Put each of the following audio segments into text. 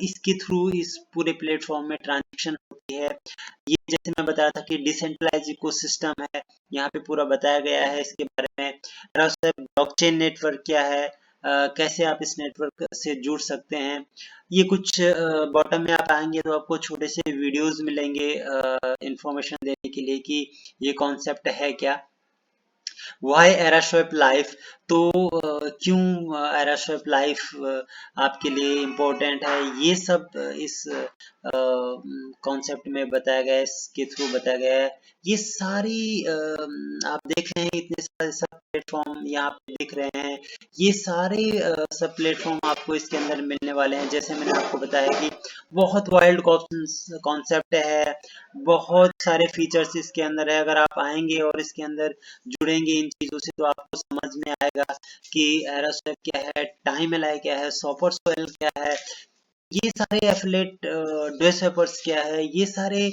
इसके थ्रू इस पूरे प्लेटफॉर्म में ट्रांजेक्शन होती है। ये जैसे मैं बताया था कि डिसेंट्रलाइज इकोसिस्टम है, यहाँ पे पूरा बताया गया है इसके बारे में। ब्लॉकचेन नेटवर्क क्या है, कैसे आप इस नेटवर्क से जुड़ सकते हैं। ये कुछ बॉटम में आप आएंगे तो आपको छोटे से वीडियोस मिलेंगे इंफॉर्मेशन देने के लिए कि ये कॉन्सेप्ट है क्या। वाई एरास्वेप लाइफ, तो क्यों एरास्वेप लाइफ आपके लिए इम्पोर्टेंट है, ये सब इस कॉन्सेप्ट में बताया गया है, इसके थ्रू बताया गया है। ये सारी आप देख रहे हैं इतने सारे सब प्लेटफॉर्म यहाँ पे दिख रहे हैं। ये सारे सब प्लेटफॉर्म आपको इसके अंदर मिलने वाले हैं। जैसे मैंने आपको बताया कि बहुत वाइल्ड कॉन्सेप्ट है, बहुत सारे फीचर्स इसके अंदर है। अगर आप आएंगे और इसके अंदर जुड़ेंगे इन चीजों से तो आपको समझ में आएगा कि एरास्वेप क्या है, टाइम एलाई क्या है, सॉपर सोयल क्या है, ये सारे एफिलेट डेवलपर्स क्या है, ये सारे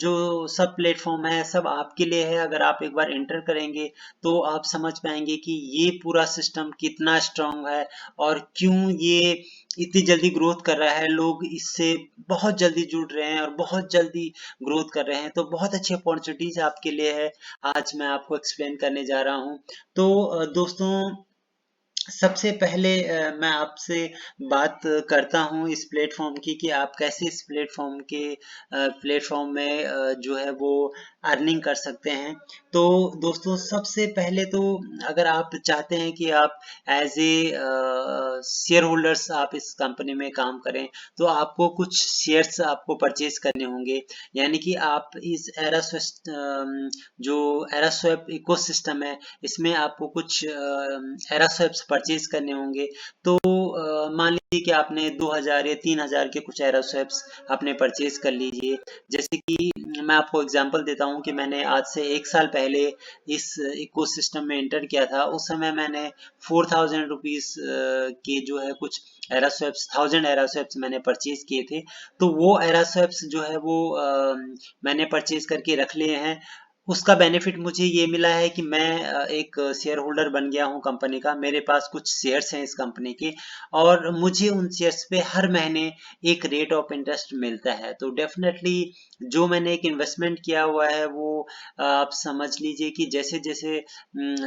जो सब प्लेटफॉर्म है सब आपके लिए है। अगर आप एक बार एंटर करेंगे तो आप समझ पाएंगे कि ये पूरा सिस्टम कितना स्ट्रांग है और क्यों ये इतनी जल्दी ग्रोथ कर रहा है। लोग इससे बहुत जल्दी जुड़ रहे हैं और बहुत जल्दी ग्रोथ कर रहे हैं। तो बहुत अच्छी अपॉर्चुनिटीज आपके लिए है, आज मैं आपको एक्सप्लेन करने जा रहा हूँ। तो दोस्तों, सबसे पहले मैं आपसे बात करता हूँ इस प्लेटफॉर्म की कि आप कैसे इस प्लेटफॉर्म में जो है वो अर्निंग कर सकते हैं। तो दोस्तों, सबसे पहले तो अगर आप चाहते हैं कि आप एज ए शेयर होल्डर्स आप इस कंपनी में काम करें तो आपको कुछ शेयर्स आपको परचेज करने होंगे। यानी कि आप इस जो एरास्वेप इकोसिस्टम है इसमें आपको कुछ एरास्वेप्स परचेज करने होंगे। तो मान लीजिए कि आपने 2000 या 3000 के कुछ एरास्वेप्स आपने परचेज कर लीजिए। जैसे कि मैं आपको एग्जांपल देता हूं कि मैंने आज से 1 साल पहले इस इकोसिस्टम में एंटर किया था। उस समय मैंने 4000 रुपीज के जो है कुछ एरास्वेप्स 1000 एरास्वेप्स मैंने परचेज किए थे। तो वो एरास्वेप्स जो है वो मैंने परचेज करके रख लिए हैं। उसका बेनिफिट मुझे ये मिला है कि मैं एक शेयर होल्डर बन गया हूँ कंपनी का। मेरे पास कुछ शेयर्स हैं इस कंपनी के और मुझे उन शेयर्स पे हर महीने एक रेट ऑफ इंटरेस्ट मिलता है। तो डेफिनेटली जो मैंने एक इन्वेस्टमेंट किया हुआ है वो आप समझ लीजिए कि जैसे जैसे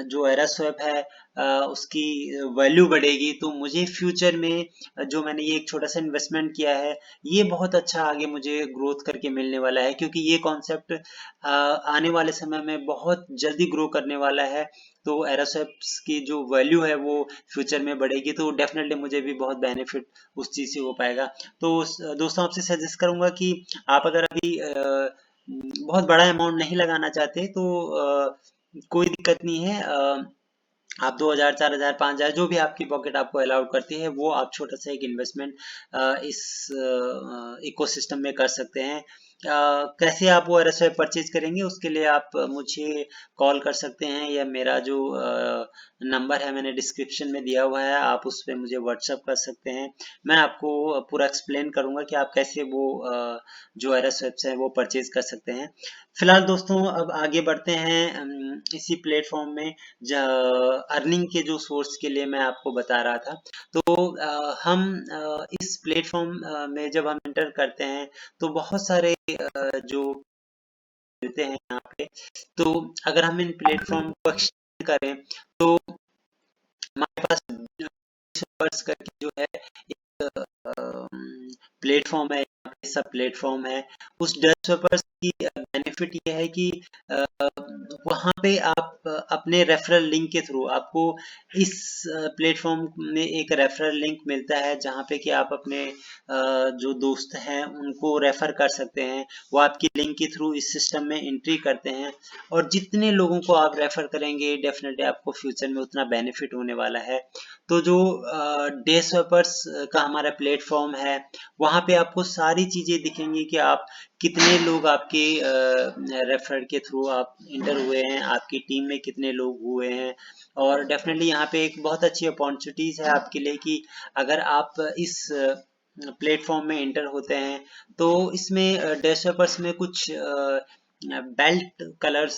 जो एरास्वेप है उसकी वैल्यू बढ़ेगी तो मुझे फ्यूचर में जो मैंने ये एक छोटा सा इन्वेस्टमेंट किया है ये बहुत अच्छा आगे मुझे ग्रोथ करके मिलने वाला है, क्योंकि ये कॉन्सेप्ट आने वाले समय में बहुत जल्दी ग्रो करने वाला है। तो एरोसेप्स की जो वैल्यू है वो फ्यूचर में बढ़ेगी तो डेफिनेटली मुझे भी बहुत बेनिफिट उस चीज़ से हो पाएगा। तो दोस्तों, आपसे सजेस्ट करूंगा कि आप अगर अभी बहुत बड़ा अमाउंट नहीं लगाना चाहते तो कोई दिक्कत नहीं है। आप 2000 4000 5000 जो भी आपकी पॉकेट आपको अलाउड करती है वो आप छोटा सा एक इन्वेस्टमेंट इस इकोसिस्टम में कर सकते हैं। कैसे आप वो एरएसआई परचेज करेंगे उसके लिए आप मुझे कॉल कर सकते हैं या मेरा जो नंबर है मैंने डिस्क्रिप्शन में दिया हुआ है, आप उस पर मुझे व्हाट्सअप कर सकते हैं। मैं आपको पूरा एक्सप्लेन करूंगा कि आप कैसे वो जो एरएसआई है वो परचेज कर सकते हैं। फिलहाल दोस्तों, अब आगे बढ़ते हैं इसी प्लेटफॉर्म में अर्निंग के जो सोर्स के लिए मैं आपको बता रहा था। तो हम इस प्लेटफॉर्म में जब हम एंटर करते हैं तो बहुत सारे जो मिलते हैं यहाँ पे। तो अगर हम इन प्लेटफॉर्म को एक्सटेंड करें तो हमारे पास सर्च करके जो है एक प्लेटफॉर्म है, यहाँ पे सब प्लेटफॉर्म है। उस डेवलपर्स की बेनिफिट ये है कि वहाँ पे आप अपने रेफरल लिंक के थ्रू आपको इस प्लेटफॉर्म में एक रेफरल लिंक मिलता है जहाँ पे कि आप अपने जो दोस्त हैं उनको रेफर कर सकते हैं। वो आपकी लिंक के थ्रू इस सिस्टम में एंट्री करते हैं और जितने लोगों को आप रेफर करेंगे डेफिनेटली आपको फ्यूचर में उतना बेनिफिट होने वाला है। तो जो डे स्वैपर्स का हमारा प्लेटफॉर्म है वहाँ पे आपको सारी चीज़ें दिखेंगी कि आप कितने लोग आपके रेफर के थ्रू आप इंटर हुए हैं, आपकी टीम में कितने लोग हुए हैं। और डेफिनेटली यहाँ पे एक बहुत अच्छी अपॉर्चुनिटीज़ है आपके लिए कि अगर आप इस प्लेटफॉर्म में इंटर होते हैं तो इसमें डेवलपर्स में कुछ बेल्ट कलर्स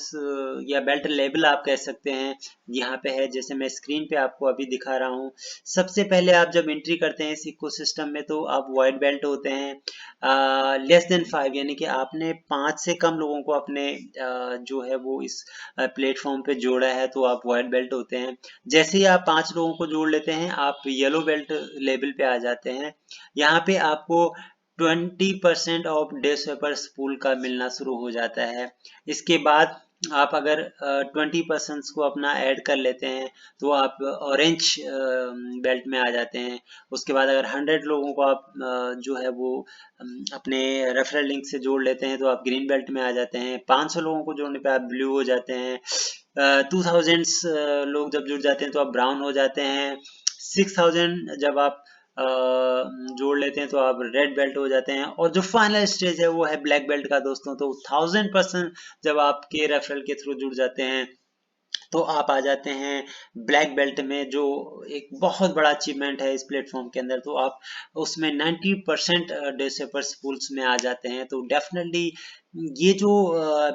या बेल्ट लेबल आप कह सकते हैं, यहाँ पे है, जैसे मैं स्क्रीन पे आपको अभी दिखा रहा हूँ। सबसे पहले आप जब एंट्री करते हैं इस इकोसिस्टम में तो आप वाइट बेल्ट होते हैं, लेस देन 5 यानी कि आपने 5 से कम लोगों को अपने जो है वो इस प्लेटफॉर्म पे जोड़ा है तो आप वाइट बेल्ट होते हैं। जैसे ही आप 5 लोगों को जोड़ लेते हैं आप येलो बेल्ट लेवल पे आ जाते हैं। यहाँ पे आपको 20% ऑफ डे स्वेपर्स पूल का मिलना शुरू हो जाता है। इसके बाद आप अगर 20% को अपना ऐड कर लेते हैं तो आप ऑरेंज बेल्ट में आ जाते हैं। उसके बाद अगर 100 लोगों को आप जो है वो अपने रेफरल लिंक से जोड़ लेते हैं तो आप ग्रीन बेल्ट में आ जाते हैं। 500 लोगों को जोड़ने पे आप ब्लू हो जाते हैं। 2000 लोग जब जुड़ जाते हैं तो आप ब्राउन हो जाते हैं। 6000 जब आप जोड़ लेते हैं तो आप रेड बेल्ट हो जाते हैं। और जो फाइनल स्टेज है वो है ब्लैक बेल्ट का दोस्तों। तो 1000% जब आपके रेफरल के थ्रू जुड़ जाते हैं तो आप आ जाते हैं ब्लैक बेल्ट में, जो एक बहुत बड़ा अचीवमेंट है इस प्लेटफॉर्म के अंदर। तो आप उसमें 90% डे स्वेपर्स पूल्स में आ जाते हैं। तो डेफिनेटली ये जो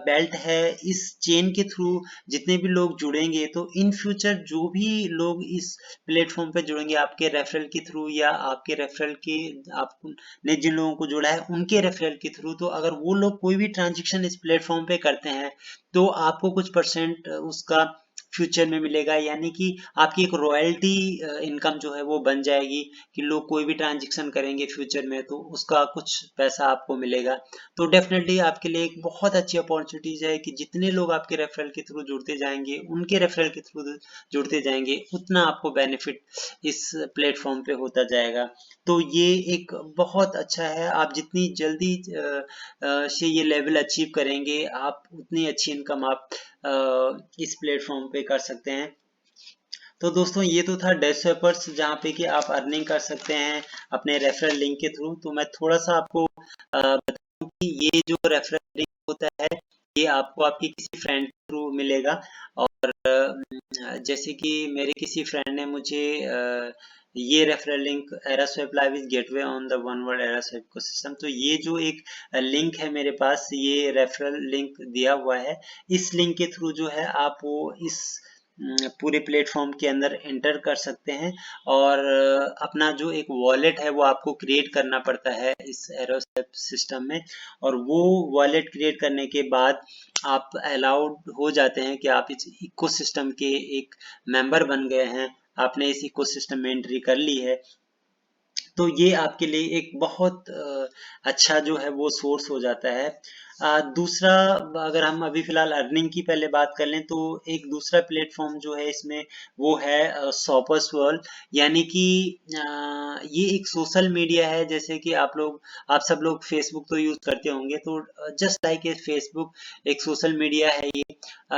बेल्ट है इस चेन के थ्रू जितने भी लोग जुड़ेंगे तो इन फ्यूचर जो भी लोग इस प्लेटफॉर्म पे जुड़ेंगे आपके रेफरल के थ्रू या आपके रेफरल के आपने जिन लोगों को जोड़ा है उनके रेफरल के थ्रू, तो अगर वो लोग कोई भी ट्रांजेक्शन इस प्लेटफॉर्म पे करते हैं तो आपको कुछ परसेंट उसका फ्यूचर में मिलेगा। यानी कि आपकी एक रॉयल्टी इनकम जो है वो बन जाएगी कि लोग कोई भी ट्रांजेक्शन करेंगे फ्यूचर में तो उसका कुछ पैसा आपको मिलेगा। तो डेफिनेटली आपके लिए एक बहुत अच्छी अपॉर्चुनिटीज है कि जितने लोग आपके रेफरल के थ्रू जुड़ते जाएंगे उनके रेफरल के थ्रू जुड़ते जाएंगे उतना आपको बेनिफिट इस प्लेटफॉर्म पे होता जाएगा। तो ये एक बहुत अच्छा है। आप जितनी जल्दी से ये लेवल अचीव करेंगे आप उतनी अच्छी इनकम आप इस प्लेटफॉर्म पे कर सकते हैं। तो दोस्तों ये तो था डे स्वेपर्स जहाँ पे कि आप अर्निंग कर सकते हैं अपने रेफरल लिंक के थ्रू। तो मैं थोड़ा सा आपको बताऊं कि ये जो रेफरल लिंक होता है ये आपको आपके किसी फ्रेंड के थ्रू मिलेगा। और जैसे कि मेरे किसी फ्रेंड ने मुझे ये referral link Eraswap live is gateway on the one world Eraswap ecosystem, तो ये जो एक लिंक है मेरे पास, ये रेफरल लिंक दिया हुआ है। इस लिंक के थ्रू जो है आप वो इस पूरे प्लेटफॉर्म के अंदर एंटर कर सकते हैं। और अपना जो एक वॉलेट है वो आपको क्रिएट करना पड़ता है इस एरोस्टेप सिस्टम में। और वो वॉलेट क्रिएट करने के बाद आप अलाउड हो जाते हैं कि आप इस इकोसिस्टम के एक मेंबर बन गए हैं, आपने इस इकोसिस्टम में एंट्री कर ली है। तो ये आपके लिए एक बहुत अच्छा जो है वो सोर्स हो जाता है। दूसरा, अगर हम अभी फिलहाल अर्निंग की पहले बात कर लें तो एक दूसरा प्लेटफॉर्म जो है इसमें वो है शॉपर्स वर्ल्ड। यानी कि ये एक सोशल मीडिया है। जैसे कि आप सब लोग फेसबुक तो यूज करते होंगे, तो जस्ट लाइक ए फेसबुक एक सोशल मीडिया है ये।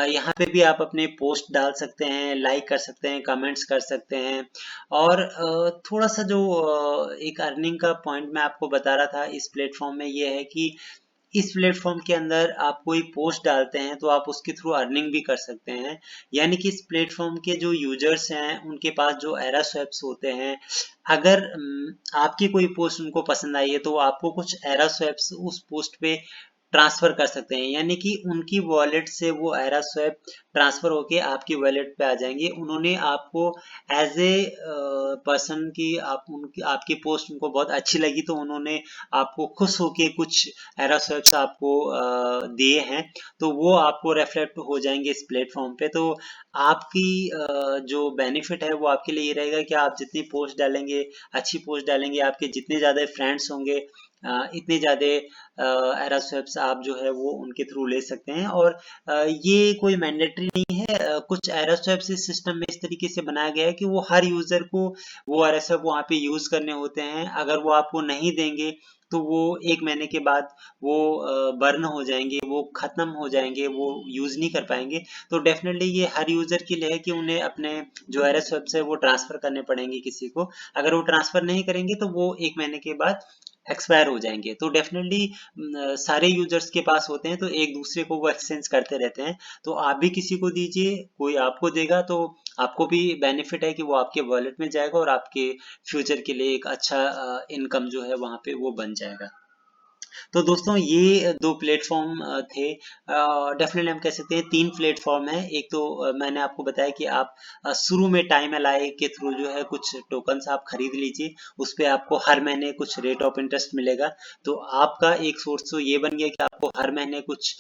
यहाँ पे भी आप अपने पोस्ट डाल सकते हैं, लाइक कर सकते हैं, कमेंट्स कर सकते हैं। और थोड़ा सा जो एक अर्निंग का पॉइंट मैं आपको बता रहा था इस प्लेटफॉर्म में ये है कि इस प्लेटफॉर्म के अंदर आप कोई पोस्ट डालते हैं तो आप उसके थ्रू अर्निंग भी कर सकते हैं। यानी कि इस प्लेटफॉर्म के जो यूजर्स हैं उनके पास जो एरा स्वैप्स होते हैं, अगर आपकी कोई पोस्ट उनको पसंद आई है तो आपको कुछ एरा स्वैप्स उस पोस्ट पे ट्रांसफर कर सकते हैं। यानी कि उनकी वॉलेट से वो एरा स्वैप ट्रांसफर होके आपकी वॉलेट पे आ जाएंगे। उन्होंने आपको एज ए पर्सन की आपकी पोस्ट उनको बहुत अच्छी लगी तो उन्होंने आपको खुश होके कुछ एरा स्वैप्स आपको दिए हैं, तो वो आपको रिफ्लेक्ट हो जाएंगे इस प्लेटफॉर्म पे। तो आपकी जो बेनिफिट है वो आपके लिए ये रहेगा कि आप जितनी पोस्ट डालेंगे, अच्छी पोस्ट डालेंगे, आपके जितने ज़्यादा फ्रेंड्स होंगे इतने ज़्यादा एरा स्वैप्स आप जो है वो उनके थ्रू ले सकते हैं। और ये कोई मैंडेटरी नहीं है। कुछ एरा स्वैप्स इस सिस्टम में इस तरीके से बनाया गया है कि वो हर यूजर को वो एरा स्वैप वहाँ पे यूज करने होते हैं। अगर वो आपको नहीं देंगे तो वो 1 महीने के बाद वो बर्न हो जाएंगे, वो खत्म हो जाएंगे, वो यूज नहीं कर पाएंगे। तो डेफिनेटली ये हर यूजर के लिए है कि उन्हें अपने जो एरा स्वैप्स है वो ट्रांसफर करने पड़ेंगे किसी को। अगर वो ट्रांसफर नहीं करेंगे तो वो 1 महीने के बाद एक्सपायर हो जाएंगे। तो डेफिनेटली सारे यूजर्स के पास होते हैं तो एक दूसरे को वो एक्सचेंज करते रहते हैं। तो आप भी किसी को दीजिए, कोई आपको देगा, तो आपको भी बेनिफिट है कि वो आपके वॉलेट में जाएगा और आपके फ्यूचर के लिए एक अच्छा इनकम जो है वहाँ पे वो बन जाएगा। तो दोस्तों ये दो प्लेटफॉर्म थे। डेफिनेटली हम कह सकते हैं 3 प्लेटफॉर्म है। एक तो मैंने आपको बताया कि आप शुरू में टाइम एलाई के थ्रू जो है कुछ टोकन्स आप खरीद लीजिए, उस पे आपको हर महीने कुछ रेट ऑफ इंटरेस्ट मिलेगा। तो आपका एक सोर्स तो ये बन गया कि आपको हर महीने कुछ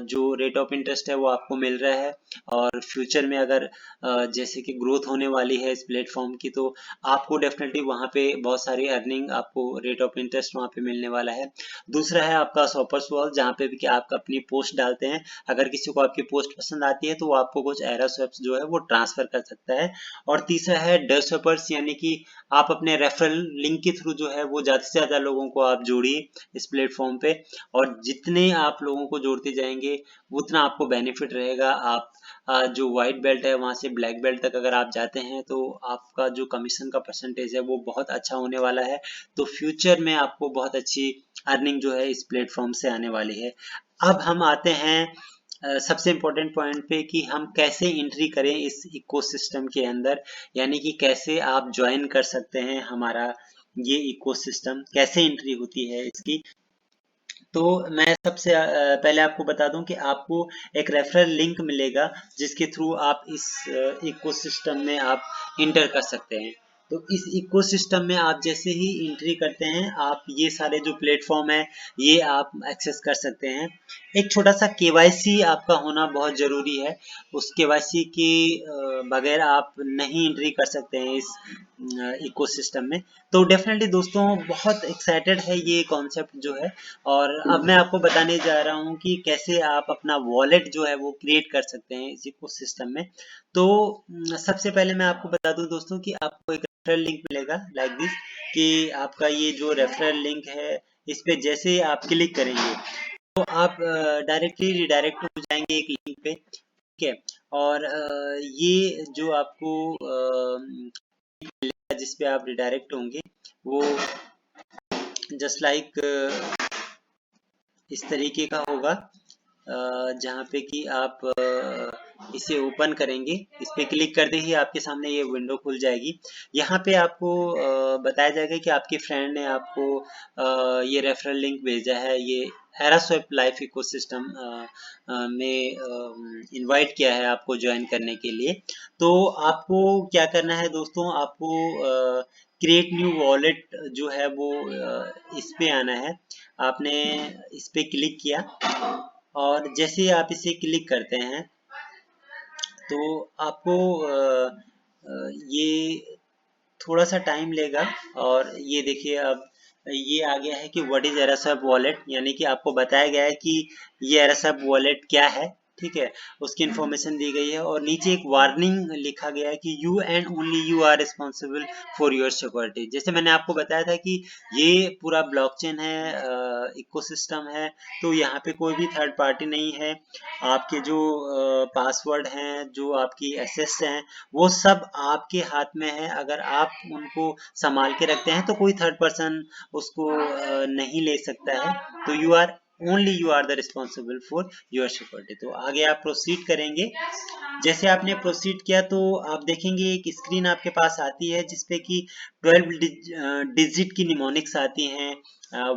जो रेट ऑफ इंटरेस्ट है वो आपको मिल रहा है, और फ्यूचर में अगर जैसे कि ग्रोथ होने वाली है इस प्लेटफॉर्म की, तो आपको डेफिनेटली वहाँ पे बहुत सारी अर्निंग, आपको रेट ऑफ इंटरेस्ट वहाँ पे मिलने वाला है। दूसरा है आपका शॉपर्स वॉल, जहाँ पे भी कि आप अपनी पोस्ट डालते हैं, अगर किसी को आपकी पोस्ट पसंद आती है तो वो आपको कुछ एरो स्वैप्स जो है वो ट्रांसफर कर सकता है। और तीसरा है डर स्वैपर्स, यानी कि आप अपने रेफरल लिंक के थ्रू जो है वो ज़्यादा से ज़्यादा लोगों को आप जोड़िए इस प्लेटफॉर्म पे, और जितने आप लोगों को जोड़ते जाएंगे उतना आपको बेनिफिट रहेगा। आप जो व्हाइट बेल्ट है वहाँ से ब्लैक बेल्ट तक अगर आप जाते हैं तो आपका जो कमीशन का परसेंटेज है वो बहुत अच्छा होने वाला है। तो फ्यूचर में आपको बहुत अच्छी अर्निंग जो है इस प्लेटफॉर्म से आने वाली है। अब हम आते हैं सबसे इम्पोर्टेंट पॉइंट पे कि हम कैसे एंट्री करें इस इकोसिस्टम के अंदर, यानी कि कैसे आप ज्वाइन कर सकते हैं हमारा ये इकोसिस्टम, कैसे एंट्री होती है इसकी। तो मैं सबसे पहले आपको बता दूं कि आपको एक रेफरल लिंक मिलेगा जिसके थ्रू आप इस इकोसिस्टम में आप इंटर कर सकते हैं। तो इस इकोसिस्टम में आप जैसे ही एंट्री करते हैं, आप ये सारे जो प्लेटफॉर्म है ये आप एक्सेस कर सकते हैं। एक छोटा सा केवाईसी आपका होना बहुत ज़रूरी है। उस केवाईसी के बगैर आप नहीं एंट्री कर सकते हैं इस इकोसिस्टम में। तो डेफिनेटली दोस्तों बहुत एक्साइटेड है ये कॉन्सेप्ट जो है, और अब मैं आपको बताने जा रहा हूँ कि कैसे आप अपना वॉलेट जो है वो क्रिएट कर सकते हैं इस इकोसिस्टम में। तो सबसे पहले मैं आपको बता दूं दोस्तों कि आपको एक रेफरल लिंक मिलेगा लाइक दिस, कि आपका ये जो रेफरल लिंक है इस पे जैसे ही आप क्लिक करेंगे तो आप डायरेक्टली रिडायरेक्ट हो जाएंगे एक लिंक पे, ठीक है। और ये जो आपको जिस पे आप रिडायरेक्ट होंगे वो जस्ट लाइक इस तरीके का होगा, जहाँ पे कि आप इसे ओपन करेंगे, इस पे क्लिक करते ही आपके सामने ये विंडो खुल जाएगी। यहाँ पे आपको बताया जाएगा कि आपके फ्रेंड ने आपको ये रेफरल लिंक भेजा है, ये एरास्वैप लाइफ इकोसिस्टम में इनवाइट किया है आपको ज्वाइन करने के लिए। तो आपको क्या करना है दोस्तों, आपको क्रिएट न्यू वॉलेट जो है वो इस पे आना है। आपने इस पे क्लिक किया, और जैसे ही आप इसे क्लिक करते हैं तो आपको ये थोड़ा सा टाइम लेगा। और ये देखिए अब ये आ गया है कि व्हाट इज एरास्वैप वॉलेट, यानी कि आपको बताया गया है कि ये एरास्वैप वॉलेट क्या है, ठीक है। उसकी इन्फॉर्मेशन दी गई है, और नीचे एक वार्निंग लिखा गया है कि you and only you are responsible for your security. जैसे मैंने आपको बताया था कि ये पूरा ब्लॉकचेन है, इकोसिस्टम है, तो यहाँ पे कोई भी थर्ड पार्टी नहीं है। आपके जो पासवर्ड हैं, जो आपकी एसेस हैं, वो सब आपके हाथ में है। अगर आप उनको संभाल के रखते हैं तो कोई थर्ड पर्सन उसको नहीं ले सकता है। तो you are the responsible for your security. तो आगे आप प्रोसीड करेंगे। जैसे आपने प्रोसीड किया तो आप देखेंगे एक स्क्रीन आपके पास आती है जिसपे कि 12 डिजिट की निमोनिक्स आती हैं,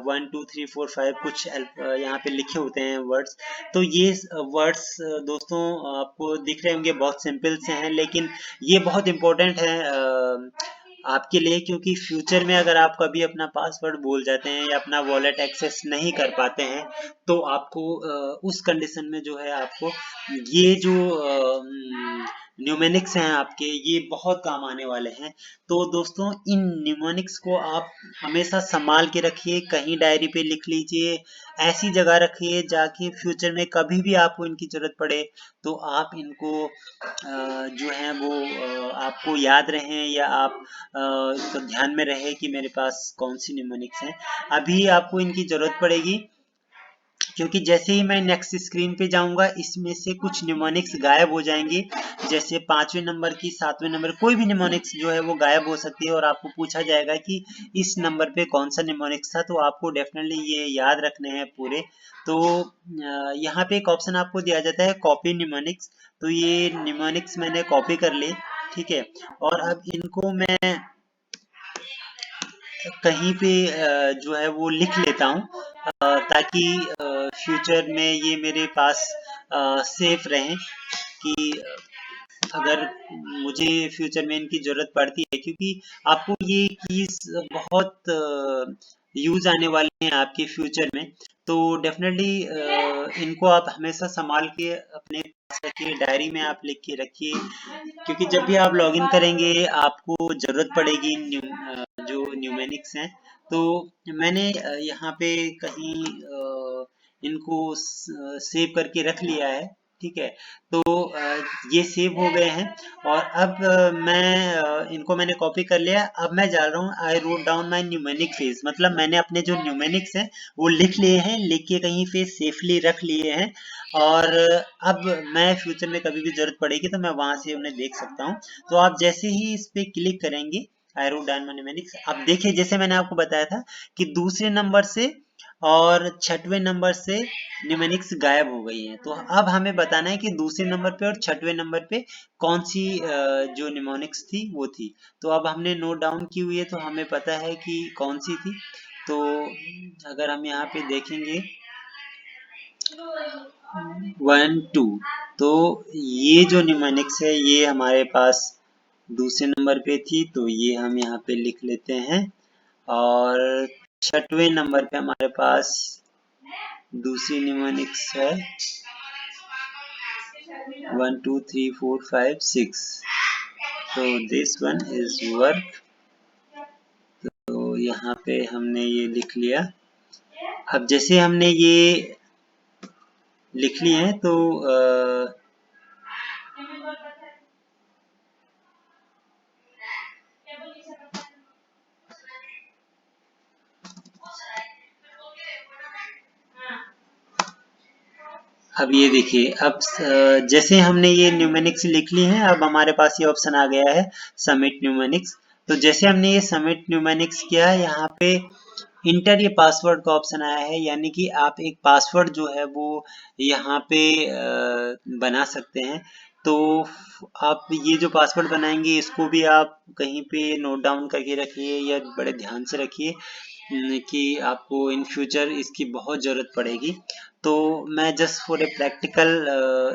1 2 3 4 5 कुछ यहाँ पे लिखे होते हैं वर्ड्स। तो ये वर्ड्स दोस्तों आपको दिख रहे होंगे, बहुत सिंपल से हैं, लेकिन ये बहुत इंपॉर्टेंट है आपके लिए, क्योंकि फ्यूचर में अगर आप कभी अपना पासवर्ड भूल जाते हैं या अपना वॉलेट एक्सेस नहीं कर पाते हैं तो आपको उस कंडीशन में जो है आपको ये जो न्यूमेनिक्स हैं आपके, ये बहुत काम आने वाले हैं। तो दोस्तों इन न्यूमेनिक्स को आप हमेशा संभाल के रखिए, कहीं डायरी पे लिख लीजिए, ऐसी जगह रखिए जाके फ्यूचर में कभी भी आपको इनकी जरूरत पड़े तो आप इनको जो है वो आपको याद रहें, या आप तो ध्यान में रहे कि मेरे पास कौन सी निमोनिक्स हैं। अभी आपको इनकी जरूरत पड़ेगी, क्योंकि जैसे ही मैं नेक्स्ट स्क्रीन पे जाऊंगा इसमें से कुछ निमोनिक्स गायब हो जाएंगे। जैसे 5वें नंबर की 7वें नंबर कोई भी निमोनिक्स जो है वो गायब हो सकती है, और आपको पूछा जाएगा कि इस नंबर पे कौन सा निमोनिक्स था, तो आपको डेफिनेटली ये याद रखने हैं पूरे। तो यहाँ पे एक ऑप्शन आपको दिया जाता है कॉपी निमोनिक्स, तो ये निमोनिक्स मैंने कॉपी कर ली, ठीक है। और अब इनको मैं कहीं पे जो है वो लिख लेता हूँ, ताकि फ्यूचर में ये मेरे पास सेफ रहें कि अगर मुझे फ्यूचर में इनकी ज़रूरत पड़ती है, क्योंकि आपको ये कीज़ बहुत यूज़ आने वाले हैं आपके फ्यूचर में। तो डेफ़िनेटली इनको आप हमेशा सँभाल के अपने पास रखिए, डायरी में आप लिख के रखिए, क्योंकि जब भी आप लॉगिन करेंगे आपको ज़रूरत पड़ेगी जो न्यूमेरिक्स हैं। तो मैंने यहाँ पे कहीं इनको सेव करके रख लिया है, ठीक है। तो ये सेव हो गए हैं और अब इनको मैंने कॉपी कर लिया। अब मैं जा रहा हूँ, I wrote down my numeric phase, मतलब मैंने अपने जो न्यूमेरिक्स हैं वो लिख लिए हैं, लिख के कहीं पे सेफली रख लिए हैं। और अब मैं फ्यूचर में कभी भी जरूरत पड़ेगी तो मैं वहां से उन्हें देख सकता हूँ। तो आप जैसे ही इस पे क्लिक करेंगे I wrote down my numerics, आप देखिए जैसे मैंने आपको बताया था कि दूसरे नंबर से और छठवें नंबर से न्यूमेरिक्स गायब हो गई है। तो अब हमें बताना है कि दूसरे नंबर पे और छठवें नंबर पे कौन सी जो न्यूमेरिक्स थी वो थी। तो अब हमने नोट डाउन की हुई है तो हमें पता है कि कौन सी थी। तो अगर हम यहाँ पे देखेंगे 1 2, तो ये जो न्यूमेरिक्स है ये हमारे पास दूसरे नंबर पे थी, तो ये हम यहाँ पे लिख लेते हैं। और छठवें नंबर पे हमारे पास दूसरी न्यूमेरिक्स है 1 2 3 4 5 6, तो दिस वन इज वर्क। तो यहाँ पे हमने ये लिख लिया। अब जैसे हमने ये लिख लिए हैं तो अब ये देखिए, अब जैसे हमने ये न्यूमेरिक्स लिख ली है, अब हमारे पास ये ऑप्शन आ गया है सबमिट न्यूमेरिक्स। तो जैसे हमने ये सबमिट न्यूमेरिक्स किया है, यहाँ पे इंटर ये पासवर्ड का ऑप्शन आया है, यानी कि आप एक पासवर्ड जो है वो यहाँ पे बना सकते हैं। तो आप ये जो पासवर्ड बनाएंगे इसको भी आप कहीं पे नोट डाउन करके रखिए या बड़े ध्यान से रखिए कि आपको इन फ्यूचर इसकी बहुत ज़रूरत पड़ेगी। तो मैं जस्ट फॉर ए प्रैक्टिकल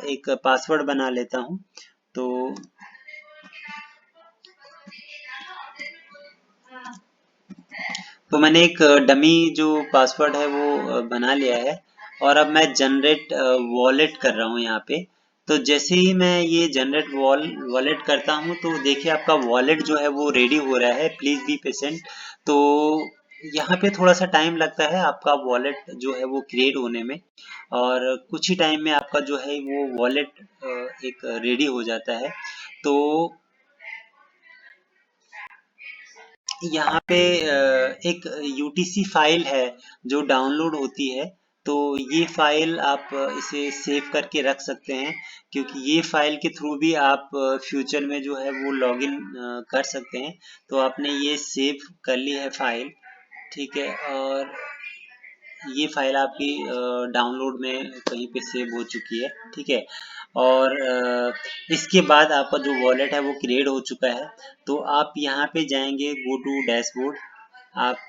एक पासवर्ड बना लेता हूँ। तो मैंने एक डमी जो पासवर्ड है वो बना लिया है और अब मैं जनरेट वॉलेट कर रहा हूँ यहाँ पे। तो जैसे ही मैं ये जनरेट वॉलेट करता हूँ तो देखिए आपका वॉलेट जो है वो रेडी हो रहा है, प्लीज़ बी पेशेंट। तो यहाँ पे थोड़ा सा टाइम लगता है आपका वॉलेट जो है वो क्रिएट होने में, और कुछ ही टाइम में आपका जो है वो वॉलेट एक रेडी हो जाता है। तो यहाँ पे एक यूटीसी फाइल है जो डाउनलोड होती है। तो ये फाइल आप इसे सेव करके रख सकते हैं, क्योंकि ये फाइल के थ्रू भी आप फ्यूचर में जो है वो लॉगिन कर सकते हैं। तो आपने ये सेव कर ली है फाइल, ठीक है। और ये फाइल आपकी डाउनलोड में कहीं पे सेव हो चुकी है, ठीक है। और इसके बाद आपका जो वॉलेट है वो क्रिएट हो चुका है। तो आप यहाँ पे जाएंगे, गो टू डैशबोर्ड, आप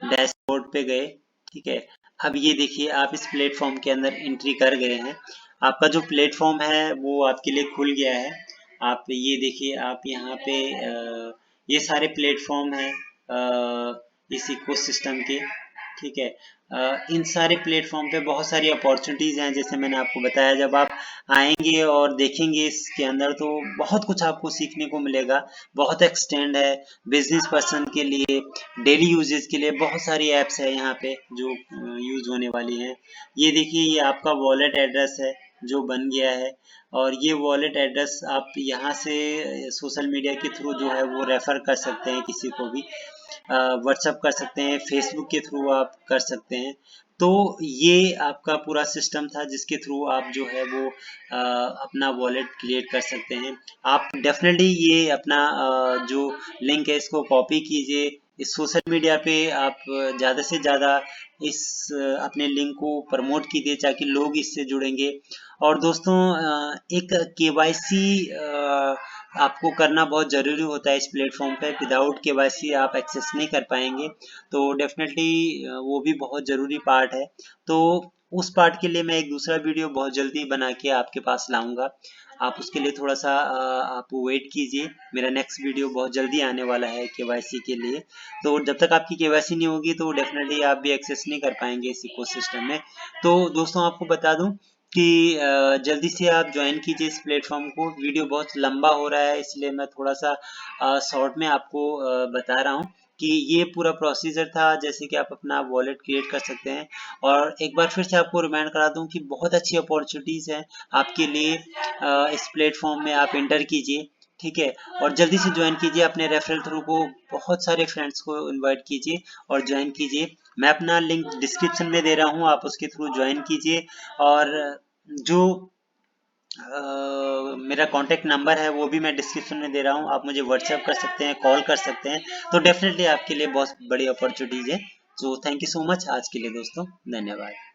डैशबोर्ड पे गए, ठीक है। अब ये देखिए आप इस प्लेटफॉर्म के अंदर एंट्री कर गए हैं। आपका जो प्लेटफॉर्म है वो आपके लिए खुल गया है। आप ये देखिए, आप यहाँ पे ये सारे प्लेटफॉर्म हैं इस इकोसिस्टम के, ठीक है। इन सारे प्लेटफॉर्म पे बहुत सारी अपॉर्चुनिटीज़ हैं, जैसे मैंने आपको बताया। जब आप आएंगे और देखेंगे इसके अंदर तो बहुत कुछ आपको सीखने को मिलेगा, बहुत एक्सटेंड है बिजनेस पर्सन के लिए, डेली यूजेस के लिए बहुत सारी ऐप्स है यहाँ पे जो यूज होने वाली हैं। ये देखिए, ये आपका वॉलेट एड्रेस है जो बन गया है, और ये वॉलेट एड्रेस आप यहाँ से सोशल मीडिया के थ्रू जो है वो रेफर कर सकते हैं किसी को भी, व्हाट्सअप कर सकते हैं, फेसबुक के थ्रू आप कर सकते हैं। तो ये आपका पूरा सिस्टम था जिसके थ्रू आप जो है वो अपना वॉलेट क्रिएट कर सकते हैं। आप डेफिनेटली ये अपना जो लिंक है इसको कॉपी कीजिए, इस सोशल मीडिया पे आप ज़्यादा से ज़्यादा इस अपने लिंक को प्रमोट कीजिए ताकि लोग इससे जुड़ेंगे। और दोस्तों एक केवाईसी आपको करना बहुत ज़रूरी होता है इस प्लेटफॉर्म पे। विदाउट केवाईसी आप एक्सेस नहीं कर पाएंगे, तो डेफिनेटली वो भी बहुत ज़रूरी पार्ट है। तो उस पार्ट के लिए मैं एक दूसरा वीडियो बहुत जल्दी बना के आपके पास लाऊंगा। आप उसके लिए थोड़ा सा आप वेट कीजिए, मेरा नेक्स्ट वीडियो बहुत जल्दी आने वाला है केवाईसी के लिए। तो जब तक आपकी केवाईसी नहीं होगी तो डेफिनेटली आप भी एक्सेस नहीं कर पाएंगे इस इकोसिस्टम में। तो दोस्तों आपको बता दूं कि जल्दी से आप ज्वाइन कीजिए इस प्लेटफॉर्म को। वीडियो बहुत लंबा हो रहा है, इसलिए मैं थोड़ा सा शॉर्ट में आपको बता रहा हूँ कि ये पूरा प्रोसीजर था, जैसे कि आप अपना वॉलेट क्रिएट कर सकते हैं। और एक बार फिर से आपको रिमाइंड करा दूं कि बहुत अच्छी अपॉर्चुनिटीज़ हैं आपके लिए इस प्लेटफॉर्म में। आप इंटर कीजिए, ठीक है, और जल्दी से ज्वाइन कीजिए। अपने रेफरल थ्रू को बहुत सारे फ्रेंड्स को इनवाइट कीजिए और ज्वाइन कीजिए। मैं अपना लिंक डिस्क्रिप्शन में दे रहा हूँ, आप उसके थ्रू ज्वाइन कीजिए। और जो मेरा कॉन्टैक्ट नंबर है वो भी मैं डिस्क्रिप्शन में दे रहा हूँ, आप मुझे व्हाट्सएप कर सकते हैं, कॉल कर सकते हैं। तो डेफिनेटली आपके लिए बहुत बड़ी अपॉर्चुनिटीज़ है। So thank you so much आज के लिए दोस्तों, धन्यवाद।